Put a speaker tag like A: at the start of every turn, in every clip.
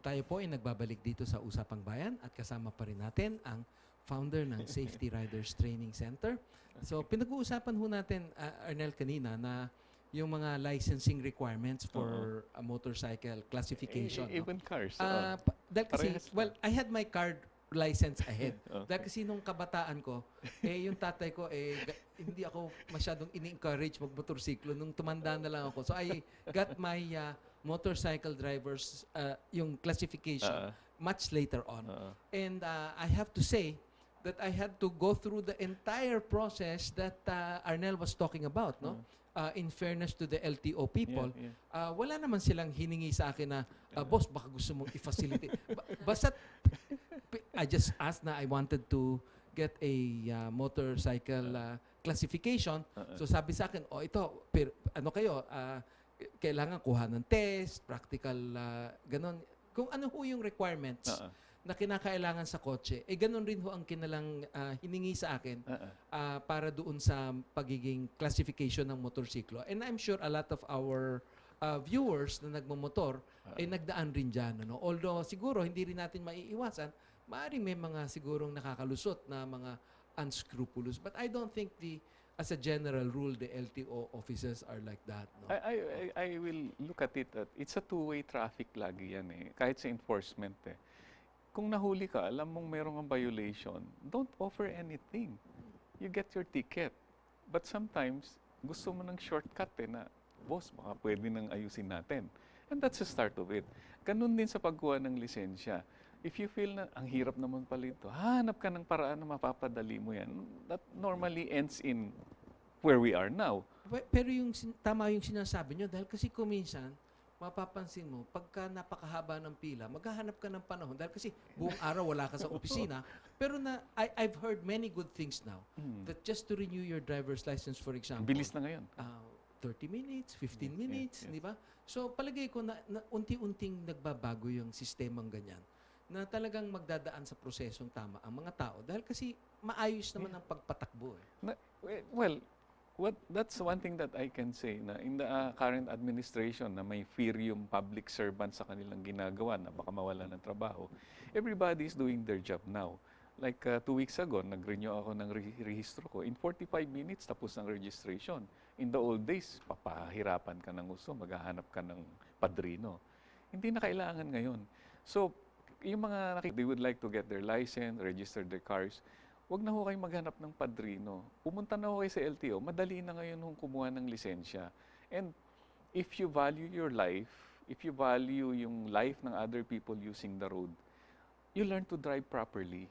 A: Tayo po ay nagbabalik dito sa Usapang Bayan at kasama pa rin natin ang founder ng Safety Riders Training Center. So pinag-uusapan ho natin, Arnel, kanina na yung mga licensing requirements for a motorcycle classification. No?
B: Even cars.
A: Dahil kasi,
B: Parehas lang.
A: well, I had my card license ahead.
B: Okay.
A: Dahil kasi nung kabataan ko, yung tatay ko, hindi ako masyadong ini-encourage magmotorsiklo. Nung tumanda na lang ako. So I got my motorcycle driver's, yung classification, much later on. And I have to say that I had to go through the entire process that Arnel was talking about, no? In fairness to the LTO people, wala naman silang hiningi sa akin na, boss, baka gusto mong i-facilitate. Basta, I just asked na I wanted to get a motorcycle classification. So sabi sa akin, ito, ano kayo, kailangan kuha ng test, practical, ganon. Kung ano ho yung requirements na kinakailangan sa kotse, ganun rin ho ang kinalang hiningi sa akin para doon sa pagiging classification ng motorsiklo. And I'm sure a lot of our viewers na nagmamotor ay nagdaan rin dyan. Ano? Although siguro hindi rin natin maiiwasan, maaaring may mga sigurong nakakalusot na mga unscrupulous. But I don't think as a general rule, the LTO officers are like that. No?
B: I will look at it that it's a two-way traffic lagi yan eh. Kahit sa enforcement eh. Kung nahuli ka, alam mong mayroong ang violation, don't offer anything. You get your ticket. But sometimes, gusto mo ng shortcut eh na, boss, baka pwede nang ayusin natin. And that's the start of it. Ganun din sa pagkuha ng lisensya. If you feel na, ang hirap naman pala ito, hanap ka ng paraan na mapapadali mo yan. That normally ends in where we are now.
A: Pero tama yung sinasabi nyo, dahil kasi kuminsan, mapapansin mo, pagka napakahaba ng pila, maghahanap ka ng panahon. Dahil kasi buong araw wala ka sa opisina. Pero I've heard many good things now. That just to renew your driver's license, for example.
B: Bilis na ngayon.
A: 30 minutes, 15 minutes, di ba? So palagay ko na unti-unting nagbabago yung sistemang ganyan na talagang magdadaan sa prosesong tama ang mga tao. Dahil kasi maayos naman ang pagpatakbo.
B: Well, that's one thing that I can say na in the current administration na may fear yung public servants sa kanilang ginagawa na baka mawala ng trabaho. Everybody is doing their job now. Like 2 weeks ago, nag-renew ako ng rehistro ko. In 45 minutes, tapos ang registration. In the old days, papahirapan ka ng gusto, maghahanap ka ng padrino. Hindi na kailangan ngayon. So, yung mga they would like to get their license, register their cars, wag na ho kayong maghanap ng padrino. Pumunta na ho kayo sa LTO, madali na ngayon hong kumuha ng lisensya. And if you value your life, if you value yung life ng other people using the road, you learn to drive properly.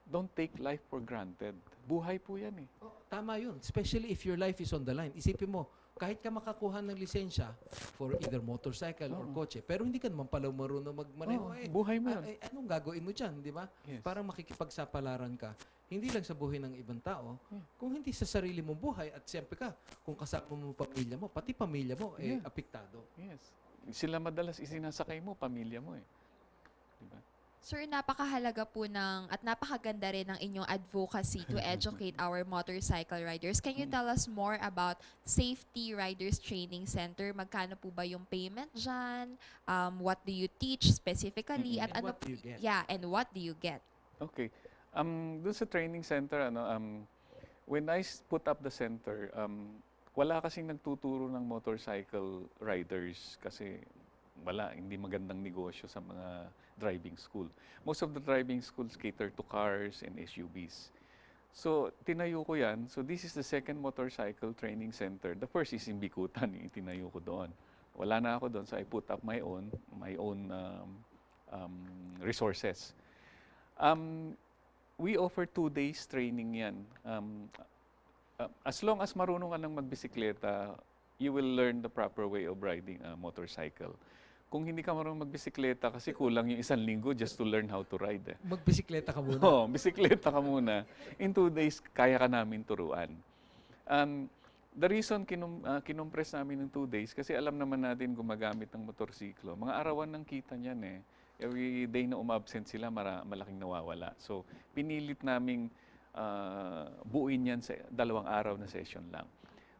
B: Don't take life for granted. Buhay po yan eh.
A: Tama yun. Especially if your life is on the line. Isipin mo, kahit ka makakuha ng lisensya for either motorcycle or kotse, pero hindi ka naman pala marunong magmaneho.
B: Buhay mo yun.
A: Anong gagawin mo dyan, di ba?
B: Yes.
A: Parang makikipagsapalaran ka. Hindi lang sa buhay ng ibang tao, kung hindi sa sarili mong buhay, at siyempre ka, kung kasama mo pamilya mo, pati pamilya mo, apektado.
B: Yes. Sila madalas isinasakay mo, pamilya mo eh. Diba?
C: Sir, napakahalaga po at napakaganda rin ng inyong advocacy to educate our motorcycle riders. Can you tell us more about Safety Riders Training Center? Magkano po ba yung payment dyan? What do you teach specifically?
A: And what do you get?
C: Yeah, and what do you get?
B: Okay. Doon sa training center, when I put up the center, wala kasing nagtuturo ng motorcycle riders kasi wala, hindi magandang negosyo sa mga driving school. Most of the driving schools cater to cars and SUVs. So, tinayo ko yan. So, this is the second motorcycle training center. The first is in Bikutan, yung tinayo ko doon. Wala na ako doon, so I put up my own resources. We offer 2 days training yan. As long as marunong ka ng magbisikleta, you will learn the proper way of riding a motorcycle. Kung hindi ka marunong magbisikleta, kasi kulang yung 1 linggo just to learn how to ride.
A: Magbisikleta ka muna.
B: Oo, bisikleta ka muna. In 2 days, kaya ka namin turuan. The reason kinompress namin ng 2 days, kasi alam naman natin gumagamit ng motorsiklo. Mga arawan ng kita niyan eh. Every day na umabsent sila, malaking nawawala. So, pinilit naming buuin yan sa 2 araw na session lang.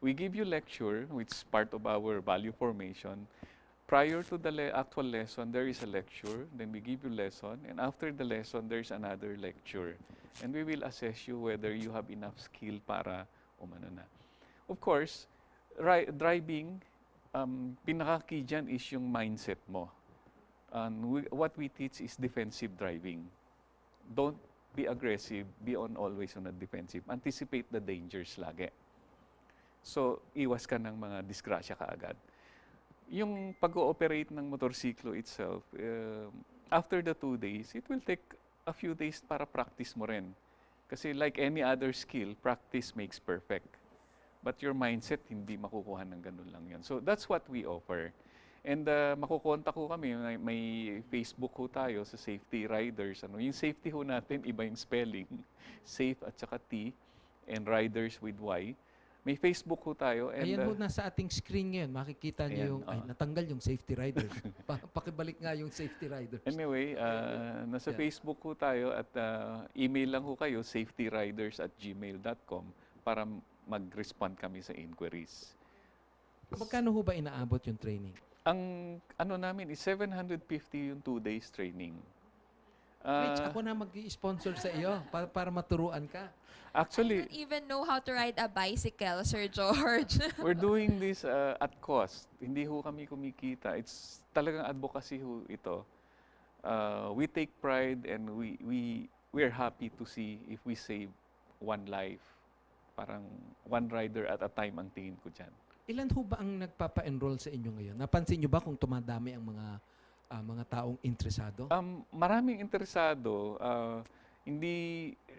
B: We give you lecture, which is part of our value formation. prior to the actual lesson, there is a lecture. Then we give you lesson. And after the lesson, there's another lecture. And we will assess you whether you have enough skill para umano na. Of course, driving, pinaka-key dyan is yung mindset mo. And what we teach is defensive driving. Don't be aggressive, be always on the defensive. Anticipate the dangers lagi. So, iwas ka ng mga disgrasya kaagad. Yung pag-ooperate ng motorsiklo itself, after the 2 days, it will take a few days para practice mo rin. Kasi like any other skill, practice makes perfect. But your mindset, hindi makukuha ng ganun lang yan. So, that's what we offer. And makukontak ko kami, may Facebook ho tayo sa Safety Ryders. Yung safety ho natin, iba yung spelling. Safe at saka T, and Ryders with Y. May Facebook ho tayo. And,
A: Ayan ho, nasa ating screen ngayon. Makikita niyo yung, ay, natanggal yung Safety Riders. Pakibalik nga yung Safety Riders.
B: Anyway, nasa Facebook ho tayo at email lang ho kayo, safetyryders@gmail.com para mag-respond kami sa inquiries.
A: Magkano ho ba inaabot yung training?
B: Ang ano namin is 750 yung 2 days training.
A: Rich, ako na mag-sponsor sa iyo para maturuan ka.
B: Actually,
C: I don't even know how to ride a bicycle, Sir George.
B: we're doing this at cost. Hindi ho kami kumikita. It's talagang advocacy ho ito. We take pride and we're happy to see if we save one life. Parang one rider at a time ang tingin ko dyan.
A: Ilan ho ba ang nagpapa-enroll sa inyo ngayon? Napansin niyo ba kung tumadami ang mga taong interesado?
B: Maraming interesado.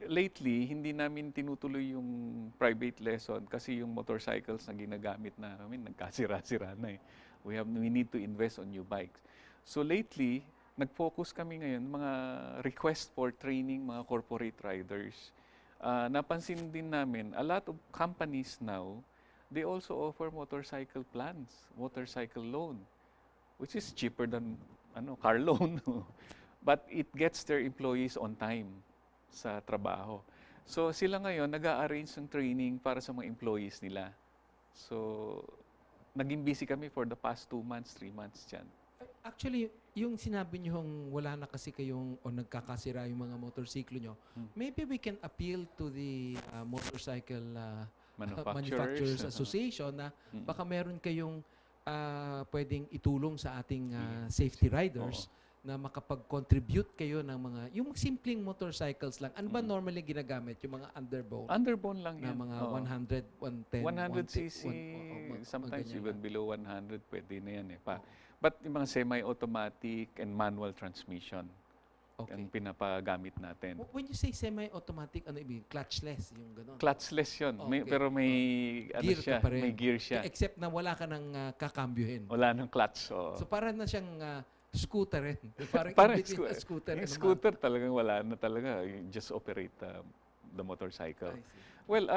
B: Lately, hindi namin tinutuloy yung private lesson kasi yung motorcycles na ginagamit namin nagkasira-sira na eh. We need to invest on new bikes. So lately, nag-focus kami ngayon mga request for training mga corporate riders. Napansin din namin, a lot of companies now, they also offer motorcycle plans, motorcycle loan, which is cheaper than car loan. But it gets their employees on time sa trabaho. So sila ngayon nag-a-arrange ng training para sa mga employees nila. So naging busy kami for the past 2 months, 3 months dyan.
A: Actually, yung sinabi niyo wala na kasi kayong o nagkakasira yung mga motorsiklo nyo, maybe we can appeal to the motorcycle Manufacturers Association na baka meron kayong pwedeng itulong sa ating safety riders na makapag-contribute kayo ng mga, yung simpleng motorcycles lang. Ano ba normally ginagamit? Yung mga underbone?
B: Underbone lang
A: na
B: yan.
A: mga 100, 110,
B: 100cc, sometimes even below 100, pwede na yan eh. But yung mga semi-automatic and manual transmission, ang pinapagamit natin.
A: When you say semi-automatic, ano ibig? Clutchless, yung gano'n?
B: Clutchless yun,
A: Okay.
B: pero may
A: Gear
B: siya,
A: ka pa rin.
B: may gear siya.
A: Except na wala ka nang kakambyohin.
B: Wala nang clutch.
A: So parang na siyang scooter rin.
B: Parang
A: in between a scooter.
B: yung scooter talagang wala na talaga. You just operate the motorcycle. Well,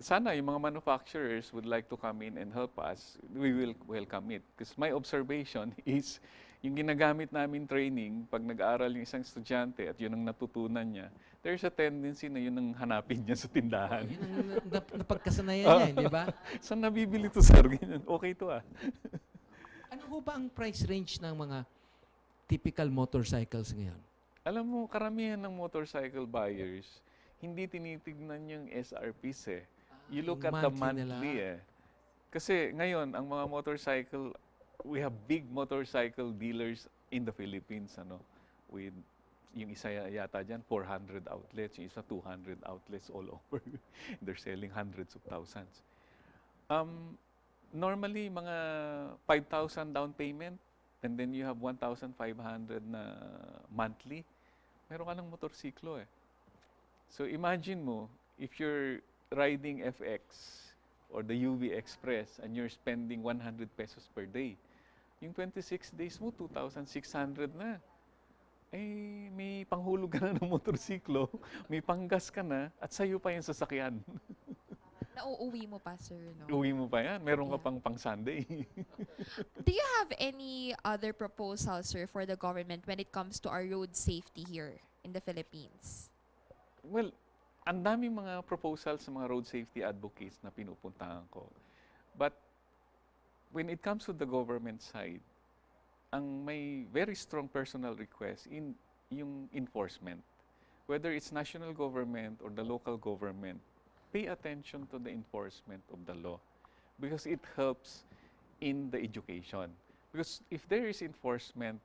B: sana yung mga manufacturers would like to come in and help us. We will welcome it. Because my observation is, yung ginagamit namin training, pag nag-aaral yung isang estudyante at yun ang natutunan niya, there's a tendency na yun ang hanapin niya sa tindahan.
A: Yun ang napagkasanayan niya, di ba?
B: Saan nabibili to, sir? Ganyan. Okay to ah.
A: Ano ho ba ang price range ng mga typical motorcycles ngayon?
B: Alam mo, karamihan ng motorcycle buyers, hindi tinitignan yung SRPs eh. You look
A: yung
B: at the
A: monthly
B: monthly
A: nila.
B: eh. Kasi ngayon, ang mga motorcycle, we have big motorcycle dealers in the Philippines, with yung isa yata dyan, 400 outlets, yung isa 200 outlets all over. They're selling hundreds of thousands. Normally, mga 5,000 down payment, and then you have 1,500 na monthly, meron ka ng motorsiklo eh. So imagine mo, if you're riding FX or the UV Express and you're spending 100 pesos per day, yung 26 days mo, 2,600 na. Eh, may panghulog ka na ng motorsiklo, may panggas ka na, at sa'yo pa yung sasakyan.
C: Nauuwi mo pa, sir, no?
B: Uwi mo pa yan, meron ka pang Sunday.
C: Do you have any other proposal, sir, for the government when it comes to our road safety here in the Philippines?
B: Well, ang daming mga proposals sa mga road safety advocates na pinupuntahan ko. But when it comes to the government side, ang may very strong personal request in yung enforcement. Whether it's national government or the local government, pay attention to the enforcement of the law because it helps in the education. Because if there is enforcement,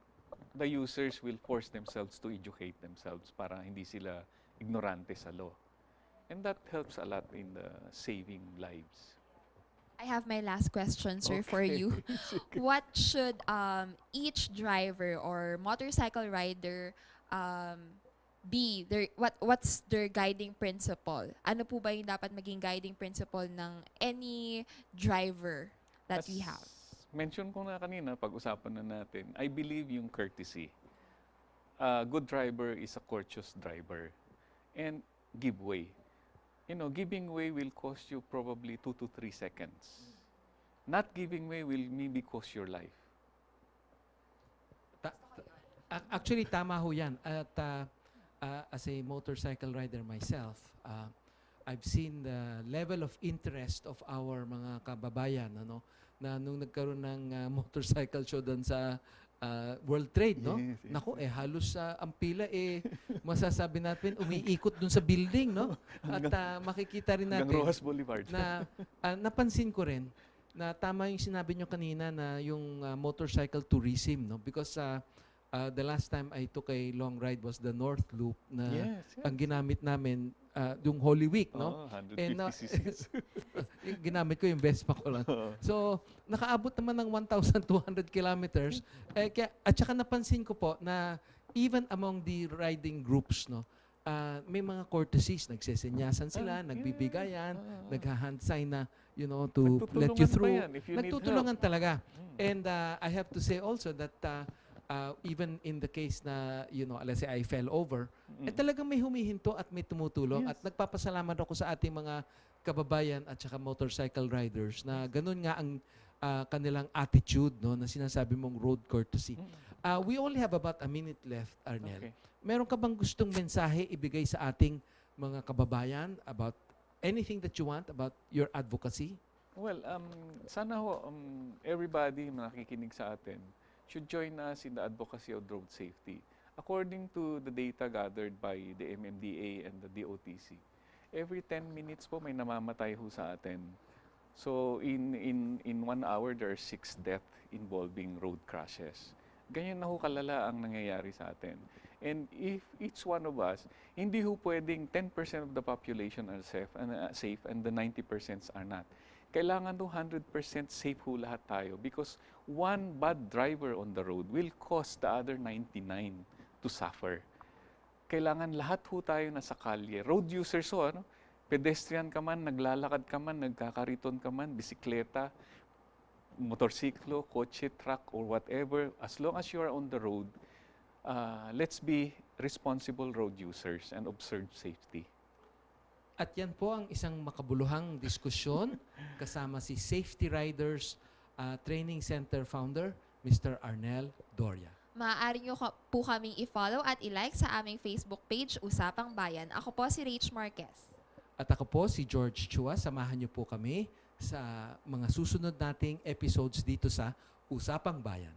B: the users will force themselves to educate themselves para hindi sila ignorante sa law. And that helps a lot in the saving lives.
C: I have my last question, sir, for
B: Okay.
C: you. What should each driver or motorcycle rider be? What's their guiding principle? Ano po ba yung dapat maging guiding principle ng any driver that we have?
B: Mention ko na kanina, pag-usapan na natin, I believe yung courtesy. A good driver is a courteous driver. And give way. You know, giving way will cost you probably 2 to 3 seconds. Not giving way will maybe cost your life.
A: Actually, tama ho yan. At as a motorcycle rider myself, I've seen the level of interest of our mga kababayan, ano, na nung nagkaroon ng motorcycle show doon sa World Trade, no?
B: Yes, yes.
A: Naku, halos ang pila masasabi natin umiikot doon sa building, no? At makikita rin
B: Hanggang
A: natin
B: Rojas Boulevard.
A: na napansin ko rin na tama yung sinabi nyo kanina na yung motorcycle tourism, no? Because the last time I took a long ride was the North Loop na
B: Yes, yes.
A: ang ginamit namin yung Holy Week, no?
B: Oh, 150 cc's.
A: Yung ginamit ko yung Vespa ko lang. So, nakaabot naman ng 1,200 kilometers. At saka napansin ko po na even among the riding groups, no, may mga courtesies. Nagsesenyasan sila, nagbibigayan, nagha-hand sign na, you know, to let you
B: Nagtutulungan pa
A: through.
B: yan if you need
A: Nagtutulungan
B: help.
A: talaga. And I have to say also that even in the case na, you know, let's say I fell over, talagang may humihinto at may tumutulong.
B: Yes.
A: At nagpapasalamat ako sa ating mga kababayan at saka motorcycle riders na ganun nga ang kanilang attitude, no, na sinasabi mong road courtesy. We only have about a minute left, Arnel.
B: Okay.
A: Meron ka bang gustong mensahe ibigay sa ating mga kababayan about anything that you want about your advocacy?
B: Well, sana ho, everybody na nakikinig sa atin should join us in the advocacy of road safety. According to the data gathered by the MMDA and the DOTC, every 10 minutes po may namamatay ho sa atin. So in 1 hour, there are 6 deaths involving road crashes. Ganyan na ho kalala ang nangyayari sa atin. And if each one of us, hindi ho pwedeng 10% of the population are safe and the 90% are not. Kailangan ho 100% safe ho lahat tayo because one bad driver on the road will cause the other 99 to suffer. Kailangan lahat ho tayo nasa kalye. Road users ho, ano? Pedestrian ka man, naglalakad ka man, nagkakariton ka man, bisikleta, motorsiklo, kotse, truck, or whatever, as long as you are on the road, let's be responsible road users and observe safety.
A: At yan po ang isang makabuluhang diskusyon kasama si Safety Riders Training Center founder, Mr. Arnel Doria.
C: Maaari nyo po kaming i-follow at i-like sa aming Facebook page, Usapang Bayan. Ako po si Rach Marquez.
A: At ako po si George Chua. Samahan niyo po kami sa mga susunod nating episodes dito sa Usapang Bayan.